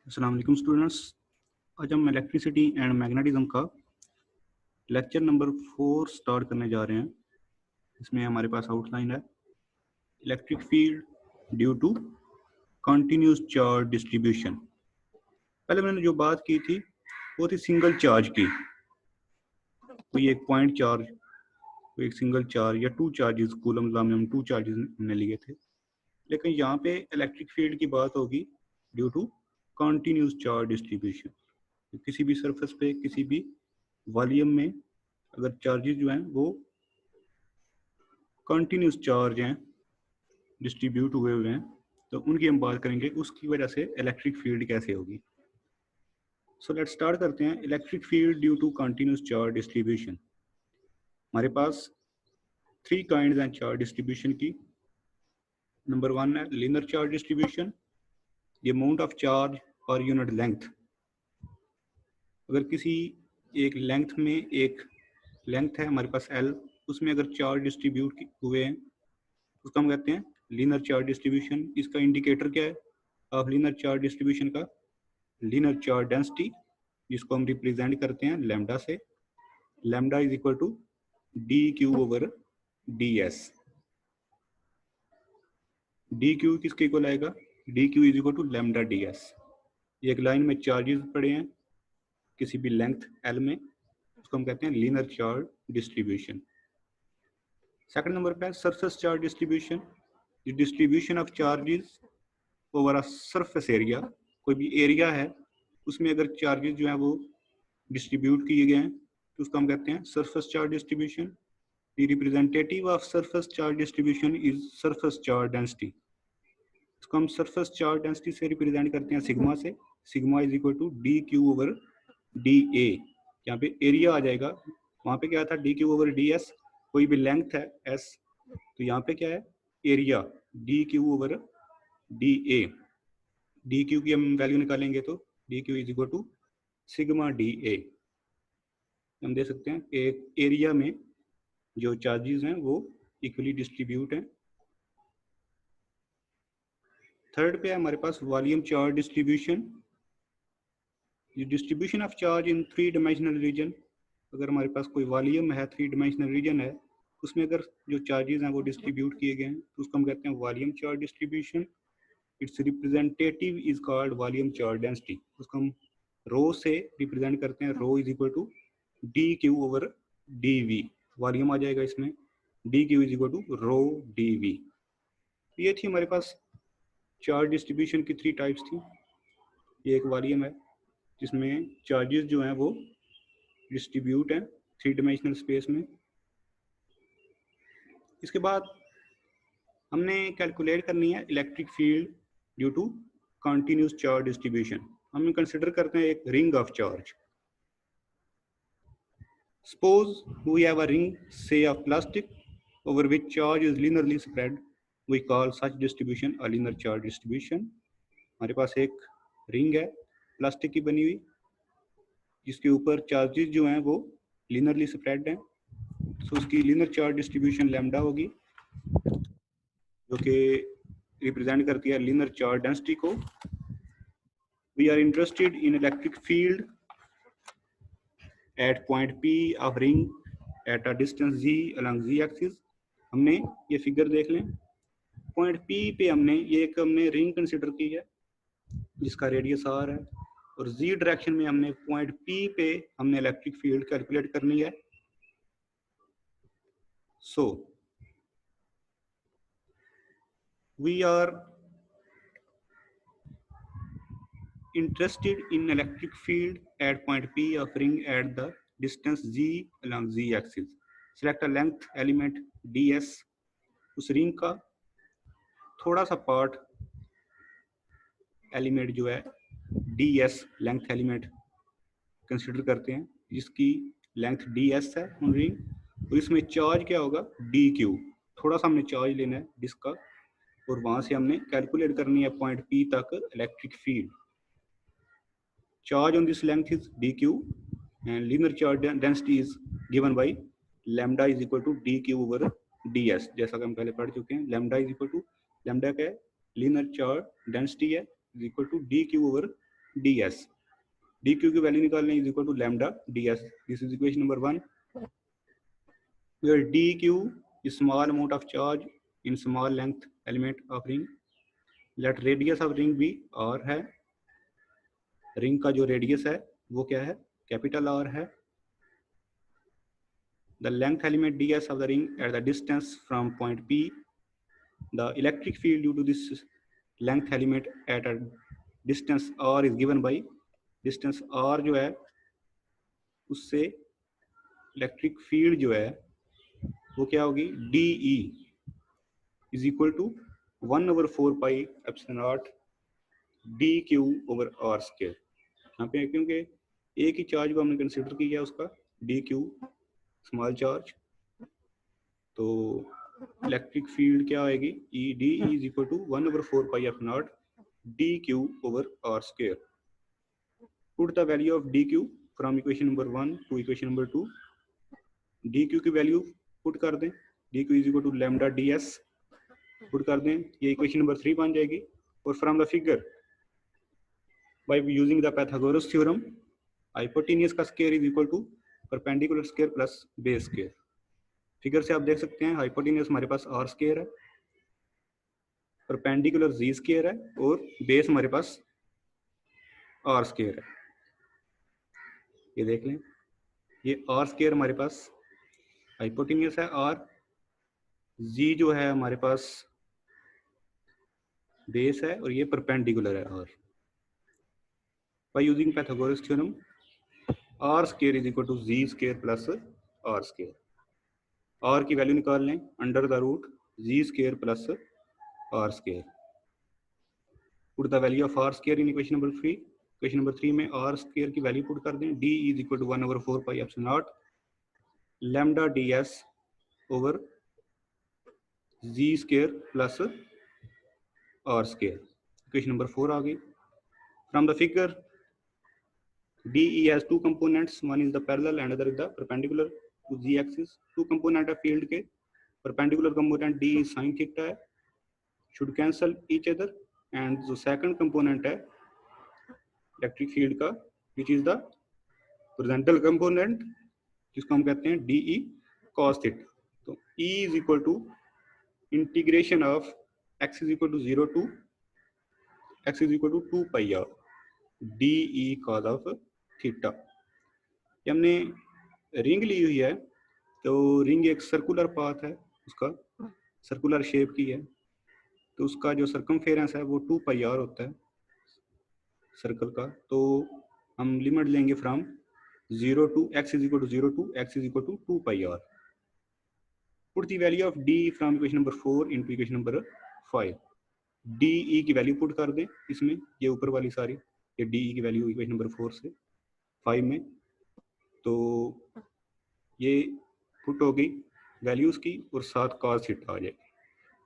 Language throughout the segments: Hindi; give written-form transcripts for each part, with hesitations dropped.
अस्सलाम वालेकुम स्टूडेंट्स। आज हम इलेक्ट्रिसिटी एंड मैग्नेटिज्म का लेक्चर नंबर 4 स्टार्ट करने जा रहे हैं। इसमें हमारे पास आउटलाइन है electric field due to continuous charge distribution. पहले मैंने जो बात की थी वो थी सिंगल चार्ज की, कोई एक पॉइंट चार्ज, कोई एक सिंगल चार्ज या टू चार्जेस, कूलम लॉ में हम टू चार्जेस हमने लिए थे। लेकिन यहाँ पे इलेक्ट्रिक फील्ड की बात होगी due to continuous charge distribution. किसी भी सरफेस पे, किसी भी वॉल्यूम में अगर चार्जेस जो हैं वो कंटिन्यूस चार्ज हैं, डिस्ट्रीब्यूट हुए हुए हैं, तो उनकी हम बात करेंगे, उसकी वजह से इलेक्ट्रिक फील्ड कैसे होगी। सो लेट्स स्टार्ट करते हैं। Electric field due to continuous charge distribution. हमारे पास 3 काइंड्स हैं चार्ज डिस्ट्रीब्यूशन की। नंबर 1 है linear charge distribution, the amount of charge per unit length. अगर किसी एक लेंथ में, एक लेंथ है हमारे पास L, उसमें अगर चार्ज डिस्ट्रीब्यूट हुए हैं उसको हम कहते हैं लीनियर चार्ज डिस्ट्रीब्यूशन। इसका इंडिकेटर क्या है ऑफ लीनियर चार्ज डिस्ट्रीब्यूशन का? लीनियर चार्ज डेंसिटी, जिसको हम रिप्रेजेंट करते हैं लैम्डा से। Lambda is equal to D Q over D S. D Q किसके इक्वल आएगा? D Q is equal to lambda D S. एक लाइन में चार्जेस पड़े हैं किसी भी लेंथ L में, उसको हम कहते हैं linear charge distribution. Second number पे surface charge distribution, the distribution of charges over a surface area. कोई भी एरिया है उसमें अगर चार्जेस जो है वो डिस्ट्रीब्यूट किए गए हैं तो उसको हम कहते हैं surface charge distribution. The representative of surface charge distribution is surface charge density. इसको हम सरफेस चार्ज डेंसिटी से रिप्रेजेंट करते हैं सिग्मा से। Sigma is equal to D Q over D A. यहाँ पे एरिया आ जाएगा, वहाँ पे क्या था D Q over D S. कोई भी लेंथ है एस, तो यहाँ पे क्या है area D Q over D A. D Q की हम वैल्यू निकालेंगे तो D Q is equal to sigma D A. हम दे सकते हैं एक एरिया में जो चार्जेस हैं वो इक्वली डिस्ट्रीब्यूट हैं। थर्ड पे है हमारे पास volume charge distribution, distribution of charge in 3 dimensional region. अगर हमारे पास कोई वॉल्यूम है, 3 डायमेंशनल रीजन है, उसमें अगर जो चार्जेस हैं वो डिस्ट्रीब्यूट किए गए हैं तो उसको हम कहते हैं volume charge distribution. Its representative is called volume charge density. उसको हम रो से रिप्रेजेंट करते हैं। Rho is equal to D Q over d v. Volume आ जाएगा इसमें, d Q is equal to rho d v. ये थी हमारे पास चार्ज डिस्ट्रीब्यूशन की 3 टाइप्स थी। ये एक वॉल्यूम है जिसमें चार्जेस जो हैं वो डिस्ट्रीब्यूट हैं 3 डायमेंशनल स्पेस में। इसके बाद हमने कैलकुलेट करनी है electric field due to continuous charge distribution. हम कंसिडर करते हैं एक ring of charge. Suppose we have a ring, say of plastic, over which charge is linearly spread. We call such distribution a linear charge distribution. हमारे पास एक रिंग है प्लास्टिक की बनी हुई जिसके ऊपर चार्जेस जो हैं वो लिनरली स्प्रेड हैं, तो उसकी लिनर चार्ज डिस्ट्रीब्यूशन लैम्डा होगी, जो कि रिप्रेजेंट करती है लिनर चार्ज डेंसिटी को। We are interested in electric field at point P of ring at a distance z along z axis। हमने ये फिगर देख लें, पॉइंट P पे हमने रिंग कंसिडर की है जिसका रेडियस r है, और z डायरेक्शन में हमने पॉइंट P पे हमने इलेक्ट्रिक फील्ड कैलकुलेट करनी है। So we are interested in electric field at point P of ring at the distance z along z axis। select a length element ds। उस रिंग का थोड़ा सा पार्ट एलिमेंट जो है ds लेंथ एलिमेंट कंसिडर करते हैं, जिसकी लेंथ ds है उन रिंग, और इसमें चार्ज क्या होगा dq। थोड़ा सा हमने चार्ज लेना है जिसका, और वहां से हमने कैलकुलेट करनी है पॉइंट P तक electric field. Charge on this length is dq and linear charge density is given by lambda is equal to dq over ds। जैसा कि हम पहले पढ़ चुके हैं, lambda is equal to, lambda क्या है linear charge density है, is equal to dq over ds, dq की वैल्यू निकालने is equal to lambda ds. This is equation number 1, where dq is small amount of charge in small length element of ring. Let radius of ring be r है, रिंग का जो रेडियस है वो क्या है, कैपिटल R है. The length element ds of the ring at the distance from point P. The electric field due to this length element at a distance r is given by distance r जो है उससे इलेक्ट्रिक फील्ड जो है वो क्या होगी, DE is equal to 1/4 pi epsilon naught DQ over R square. यहाँ पे क्योंकि एक ही चार्ज को हमने कंसिडर किया उसका DQ स्मॉल चार्ज, तो इलेक्ट्रिक फील्ड क्या आएगी, ED is equal to 1/4 pi epsilon naught DQ over R square. Put the value of DQ from equation number 1 to equation number 2. DQ की वैल्यू पुट कर दें, DQ is equal to lambda ds put कर दें, ये इक्वेशन नंबर 3 बन जाएगी. और from the figure by using the Pythagoras theorem, hypotenuse का square is equal to perpendicular square plus base square. Figure से आप देख सकते हैं हाइपोटेन्यूज हमारे पास r स्क्वायर है, परपेंडिकुलर z स्क्वायर है और बेस हमारे पास r स्क्वायर है. ये देख लें, ये r स्क्वायर हमारे पास हाइपोटेन्यूज है r, z जो है हमारे पास बेस है और ये परपेंडिकुलर है r. By using Pythagoras theorem r square is equal to z square plus r square. r की वैल्यू निकाल लें under the root z square plus r square. Put the value of r square in equation number 3. Equation number 3 में r स्क्वायर की वैल्यू पुट कर दें, d is equal to 1/4 pi epsilon naught lambda ds over z square plus r square. Equation number 4 आ गई. From the figure DE has two components, one is the parallel and other is the perpendicular to z axis. two component है फील्ड के, perpendicular component D is sin theta है, should cancel each other, and जो second component है इलेक्ट्रिक फील्ड का which is the horizontal component जिसको हम कहते हैं DE cos theta. तो E is equal to integration of x is equal to 0 to x is equal to 2 pi r DE cos of theta. ये हमने रिंग ली हुई है, तो रिंग एक सर्कुलर पाथ है, उसका सर्कुलर शेप की है, तो उसका जो सर्कमफेरेंस है वो 2 पाई आर होता है सर्कल का. तो हम लिमिट लेंगे from 0 to x is equal to 0 to x is equal to 2 pi R. Put the value of d from equation number 4 into equation number 5. DE की वैल्यू पुट कर दें इसमें, ये ऊपर वाली सारी, ये DE की वैल्यू इक्वेशन नंबर 4 से 5 में, तो ये पुट हो गई वैल्यूज की और साथ cos थीटा आ जाएगी.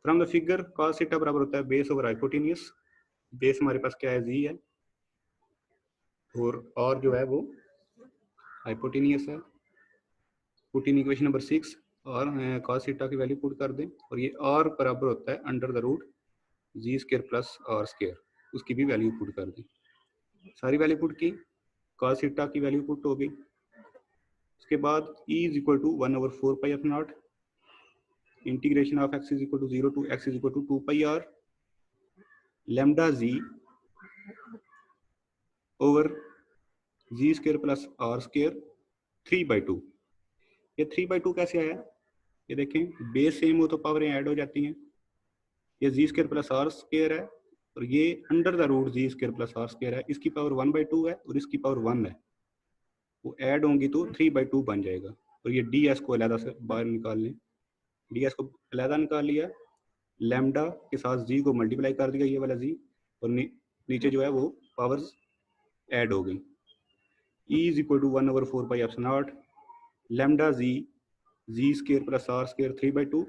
From the figure cos theta बराबर होता है बेस ओवर हाइपोटेन्यूज. बेस हमारे पास क्या है, z है, और r जो है वो हाइपोटेन्यूज है. पुट इन इक्वेशन नंबर 6 और cos थीटा की वैल्यू पुट कर दें, और ये r बराबर होता है under the root z square plus r square, उसकी भी वैल्यू पुट कर दें. सारी वैल्यू पुट की, cos थीटा की वैल्यू पुट हो गई. उसके बाद E is equal to 1/4 pi F naught integration of x is equal to 0 to x is equal to 2 pi r lambda z over z square plus r square 3/2. ये 3/2 कैसे आया, ये देखें, बेस सेम हो तो पावरें ऐड हो जाती हैं. ये z square plus r square है और ये under the root z square plus r square है, इसकी पावर 1/2 है और इसकी पावर 1 है, वो ऐड होंगी तो 3/2 बन जाएगा. और ये ds को अलहदा से बाहर निकाल लें, ds को अलहदा निकाल लिया, लैम्डा के साथ z को मल्टीप्लाई कर दिया ये वाला z, और नीचे जो है वो पावर्स ऐड हो गई. E is equal to 1/4 pi epsilon naught lambda z square plus r square 3/2,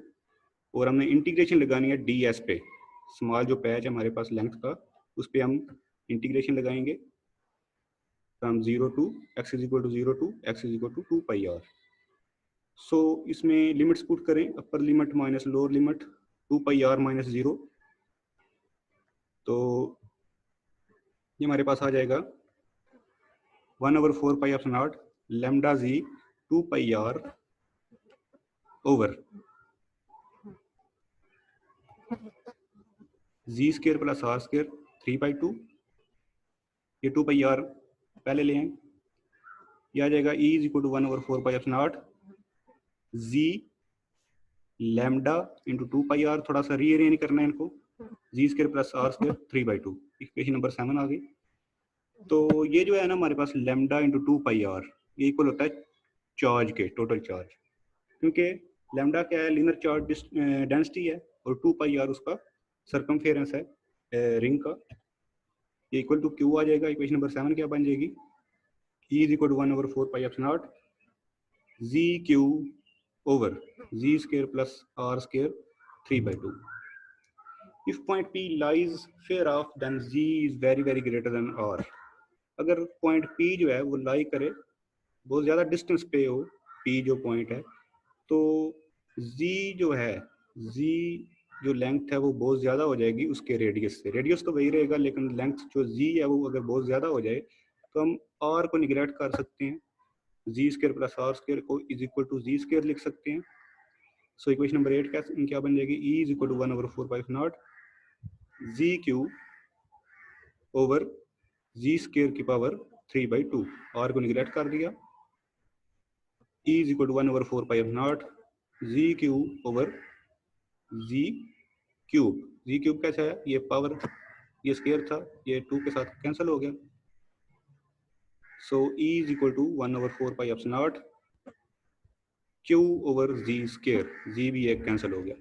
और हमने इंटीग्रेशन लगानी है ds पे, स्मॉल जो पैच है हमारे पास लेंथ का, उस पर हम इंटीग्रेशन लगाएंगे from 0 to x is equal to 0 to x is equal to 2 pi r. So इसमें लिमिट्स पुट करें, upper limit minus lower limit 2 pi r minus 0, तो ये हमारे पास आ जाएगा 1/4 pi epsilon naught lambda Z 2 pi R over ji square plus are square 3/2, ये 2 पाई आर पहले ले आए, ये आ जाएगा E is equal to 1/4 pi epsilon naught z lambda into 2 pi r, थोड़ा सा रीअरेंज करना है इनको, z square plus are square 3/2, equation number 7 आ गई। तो ये जो है ना हमारे पास लैम्डा इंटू 2 पाई आर ये इक्वल होता है चार्ज के, टोटल चार्ज, क्योंकि लैम्डा क्या है, लीनियर चार्ज डेंसिटी है, और 2 पाई आर उसका सरकमफेरेंस है रिंग का, ये इक्वल टू क्यू आ जाएगा। इक्वेशन नंबर 7 क्या बन जाएगी, E is equal to 1/4 pi epsilon naught Z Q over ji square plus are square 3/2। If point P lies far off, then Z is very greater than R. अगर पॉइंट P जो है वो लाई करे, बहुत ज़्यादा डिस्टेंस पे हो P जो पॉइंट है, तो Z जो है, Z जो लेंथ है वो बहुत ज़्यादा हो जाएगी उसके रेडियस से। रेडियस तो वही रहेगा, लेकिन लेंथ जो Z है वो अगर बहुत ज़्यादा हो जाए तो हम R को निगलेक्ट कर सकते हैं, Z square plus are square को is equal to Z square लिख सकते हैं। सो इक्वेशन नंबर 8 क्या बन जाएगी, E is equal to 1/4 pi naught Z Q over ji square की पावर 3/2, आर को निगलेक्ट कर दिया, E is equal to 1/4 pi naught Z cube over Z cube. Z cube कैसा है, ये पावर, ये स्क्वायर था, ये 2 के साथ कैंसिल हो गया, so E is equal to 1/4 pi epsilon naught Q over ji square, z भी एक कैंसिल हो गया।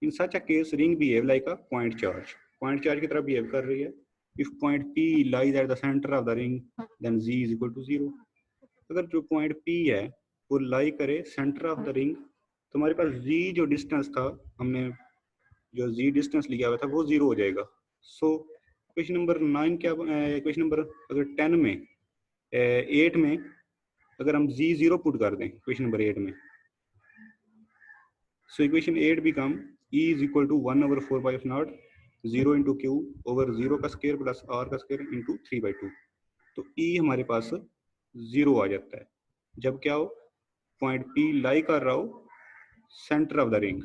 In such a case ring behave like a point charge की तरह बिहेव कर रही है। If point P lies at the centre of the ring then Z is equal to 0। अगर जो पॉइंट P है वो लाई करे सेंटर ऑफ द रिंग, तो हमारे पास Z जो डिस्टेंस था, हमने जो Z डिस्टेंस लिया हुआ था वो 0 हो जाएगा। सो क्वेश्चन नंबर 9 क्या, क्वेश्चन नंबर अगर 10 में 8 में अगर हम Z 0 पुट कर दें क्वेश्चन नंबर 8 में, so equation 8 become E is equal to 1/4 pi epsilon not 0 into Q over 0 का स्क्वायर प्लस आर का स्क्वायर इंटू 3/2। तो E हमारे पास 0 आ जाता है जब क्या हो, पॉइंट P लाई कर रहा हो सेंटर ऑफ द रिंग,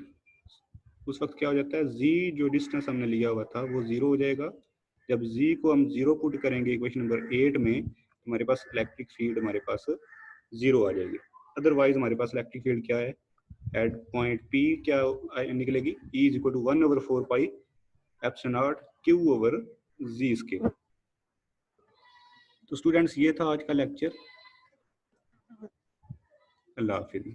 उस वक्त क्या हो जाता है, Z जो डिस्टेंस हमने लिया हुआ था वो 0 हो जाएगा। जब Z को हम 0 पुट करेंगे इक्वेशन नंबर 8 में, हमारे पास इलेक्ट्रिक फील्ड हमारे पास 0 आ जाएगी। अदरवाइज हमारे पास इलेक्ट्रिक फील्ड क्या है, एट पॉइंट P क्या निकलेगी, E is equal to 1/4 pi epsilon naught Q over ji square. तो स्टूडेंट्स ये था आज का लेक्चर, अल्लाह हाफिज़।